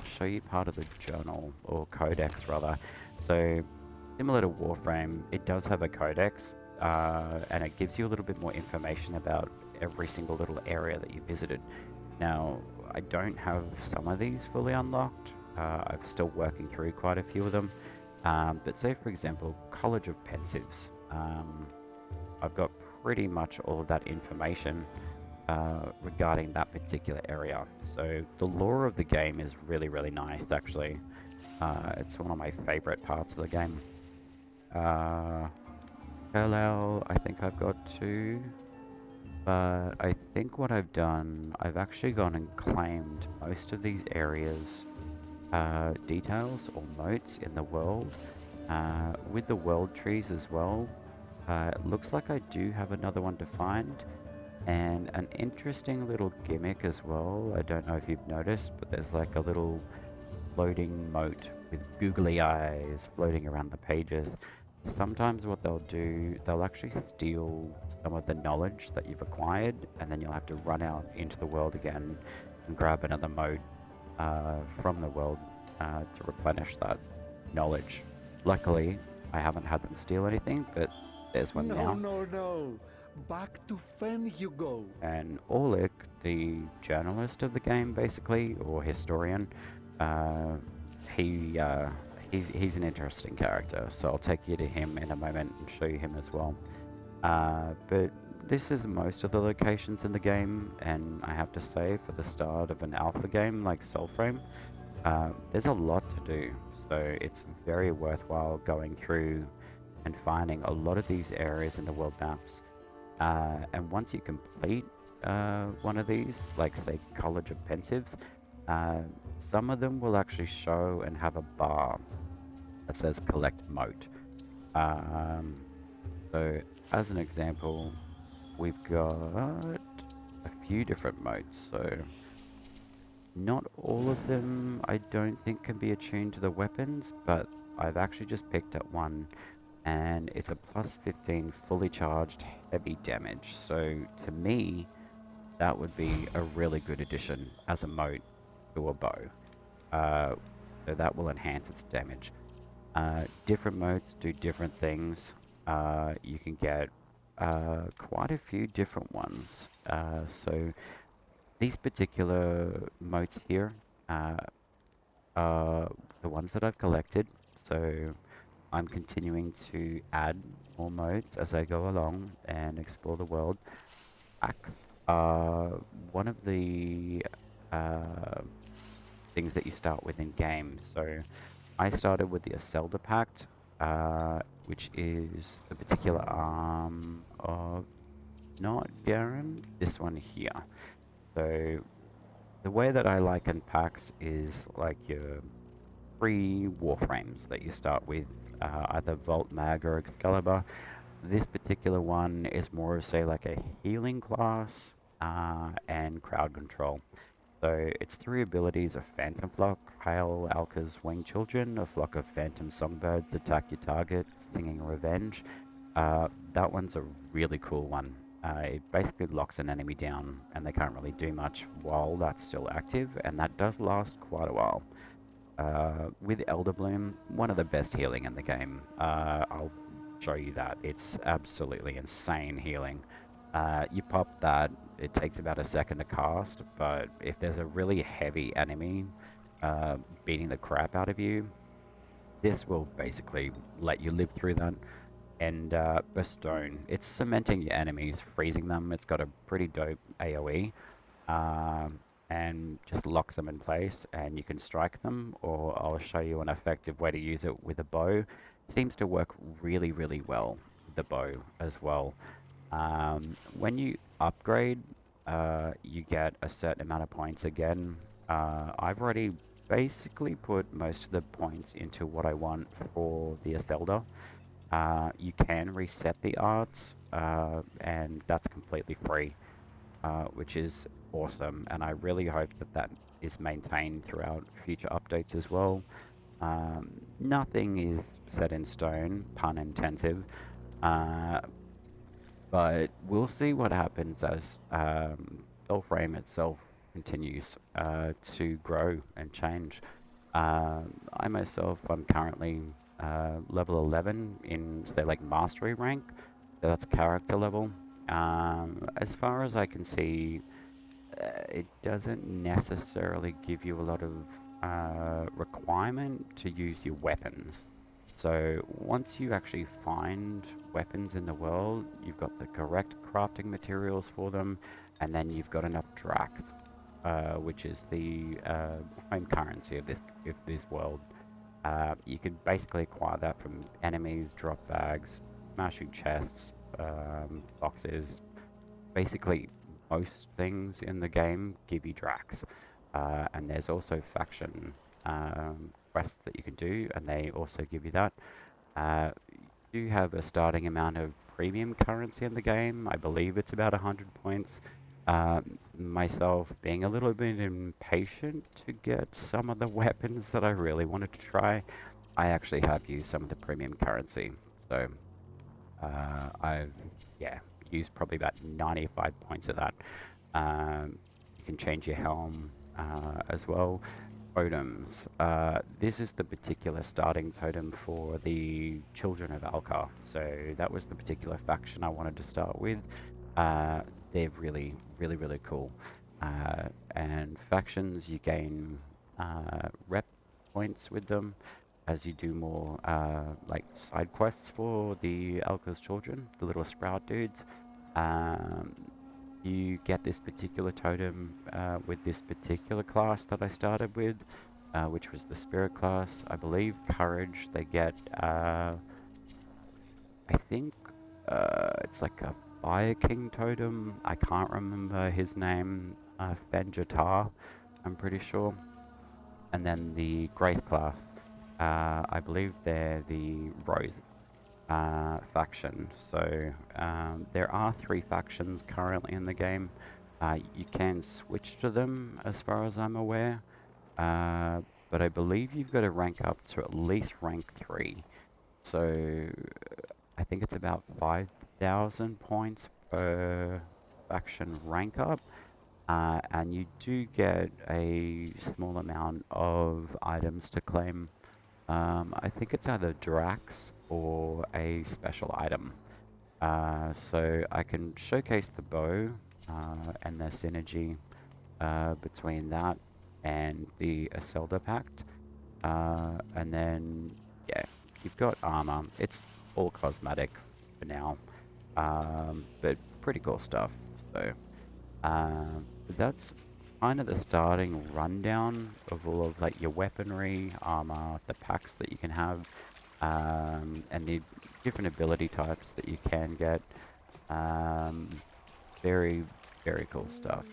I'll show you part of the journal, or codex rather. So similar to Warframe, it does have a codex, and it gives you a little bit more information about every single little area that you visited. Now, I don't have some of these fully unlocked. I'm still working through quite a few of them. But say, for example, College of Pensives. I've got pretty much all of that information regarding that particular area. So the lore of the game is really, really nice, actually. It's one of my favorite parts of the game. Parallel, I think I've got two. But I think what I've done, I've actually gone and claimed most of these areas, details or moats in the world, with the world trees as well. It looks like I do have another one to find, and an interesting little gimmick as well. I don't know if you've noticed, but there's like a little floating moat with googly eyes floating around the pages. Sometimes what they'll do, they'll actually steal some of the knowledge that you've acquired, and then you'll have to run out into the world again and grab another moat from the world to replenish that knowledge. Luckily, I haven't had them steal anything, but there's one now. No. Back to Fen you go. And Orlick, the journalist of the game, basically, or historian, he's an interesting character, so I'll take you to him in a moment and show you him as well. But this is most of the locations in the game, and I have to say, for the start of an alpha game like Soulframe, there's a lot to do, so it's very worthwhile going through and finding a lot of these areas in the world maps. And once you complete one of these, like say College of Pensives, some of them will actually show and have a bar that says collect moat. So as an example, we've got a few different moats. So not all of them I don't think can be attuned to the weapons, but I've actually just picked up one, and it's a plus 15 fully charged heavy damage. So to me, that would be a really good addition as a moat to a bow. So that will enhance its damage. Different moats do different things. You can get quite a few different ones. So these particular moats here are the ones that I've collected. So I'm continuing to add more moats as I go along and explore the world. Pacts are one of the things that you start with in game. So I started with the Aselda Pact, which is the particular arm of not Garen, this one here. So the way that I liken Pacts is like your free Warframes that you start with, either Vault, Mag, or Excalibur. This particular one is more of, say, like a healing class and crowd control. So its three abilities are Phantom Flock, Hail Alka's Winged Children, a flock of phantom songbirds attack your target, singing revenge. That one's a really cool one. It basically locks an enemy down and they can't really do much while that's still active, and that does last quite a while. With Elder Bloom, one of the best healing in the game. I'll show you that. It's absolutely insane healing. You pop that, it takes about a second to cast, but if there's a really heavy enemy beating the crap out of you, this will basically let you live through that. And Bestone, it's cementing your enemies, freezing them. It's got a pretty dope AoE, and just locks them in place, and you can strike them, or I'll show you an effective way to use it with a bow. Seems to work really, really well with the bow as well. When you upgrade, you get a certain amount of points again. I've already basically put most of the points into what I want for the Aselda. You can reset the arts, and that's completely free, which is awesome, and I really hope that that is maintained throughout future updates as well. Nothing is set in stone, pun intended, but we'll see what happens as Soulframe itself continues to grow and change. I myself, I'm currently level 11 in, say, like mastery rank. So that's character level. As far as I can see, it doesn't necessarily give you a lot of requirement to use your weapons. So once you actually find weapons in the world, you've got the correct crafting materials for them, and then you've got enough drax, which is the home currency of this world. You could basically acquire that from enemies, drop bags, smashing chests, boxes. Basically, most things in the game give you drax. And there's also faction quests that you can do, and they also give you that. You do have a starting amount of premium currency in the game. I believe it's about 100 points. Myself being a little bit impatient to get some of the weapons that I really wanted to try, I actually have used some of the premium currency. So I've, yeah, used probably about 95 points of that. You can change your helm as well. Totems. This is the particular starting totem for the Children of Alka. So that was the particular faction I wanted to start with. They're really, really, really cool. And factions, you gain rep points with them as you do more like side quests for the Alka's children, the little sprout dudes. Um, you get this particular totem with this particular class that I started with, which was the spirit class. I believe courage, they get, I think it's like a fire king totem. I can't remember his name, Fenjatar, I'm pretty sure. And then the Graith class, I believe they're the Rose faction. So there are 3 factions currently in the game. You can switch to them as far as I'm aware. But I believe you've got to rank up to at least rank 3. So I think it's about 5,000 points per faction rank up. And you do get a small amount of items to claim. I think it's either Drax or a special item. So I can showcase the bow and the synergy between that and the Aselda Pact. And then, yeah, you've got armor. It's all cosmetic for now, but pretty cool stuff. So but that's kind of the starting rundown of all of like your weaponry, armor, the packs that you can have, and the different ability types that you can get. Um, very, very cool stuff.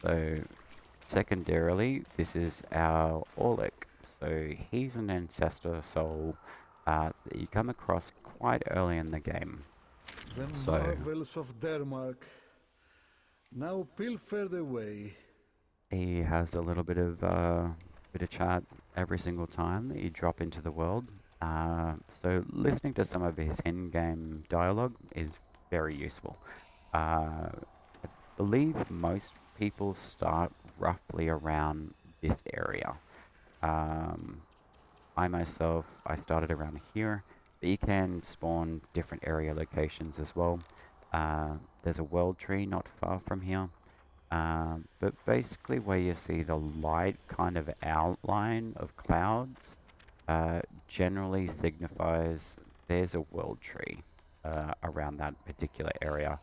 So secondarily, this is our Orlick. So he's an ancestor soul that you come across quite early in the game. The So marvels of Dermark. Now pilfer away. he has a little bit of chat every single time that you drop into the world. So listening to some of his in-game dialogue is very useful. I believe most people start roughly around this area. Um, I myself, I started around here, but you can spawn different area locations as well. There's a world tree not far from here. But basically where you see the light kind of outline of clouds generally signifies there's a world tree around that particular area.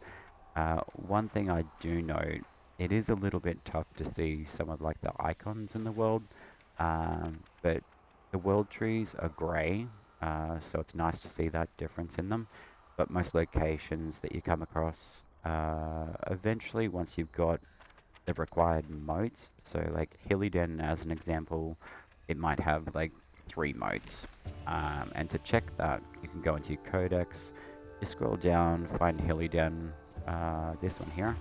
One thing I do note, it is a little bit tough to see some of like the icons in the world, but the world trees are grey, so it's nice to see that difference in them. But most locations that you come across, eventually once you've got the required moats. So like Hillyden as an example, it might have like 3 moats. And to check that, you can go into your Codex, you scroll down, find Hillyden, this one here.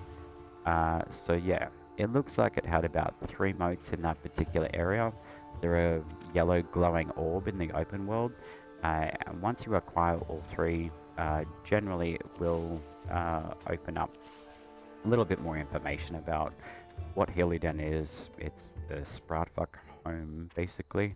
So yeah, it looks like it had about 3 moats in that particular area. There are yellow glowing orb in the open world. And once you acquire all 3, generally it will open up a little bit more information about what Healy Den is, it's the Sproutfuck home, basically.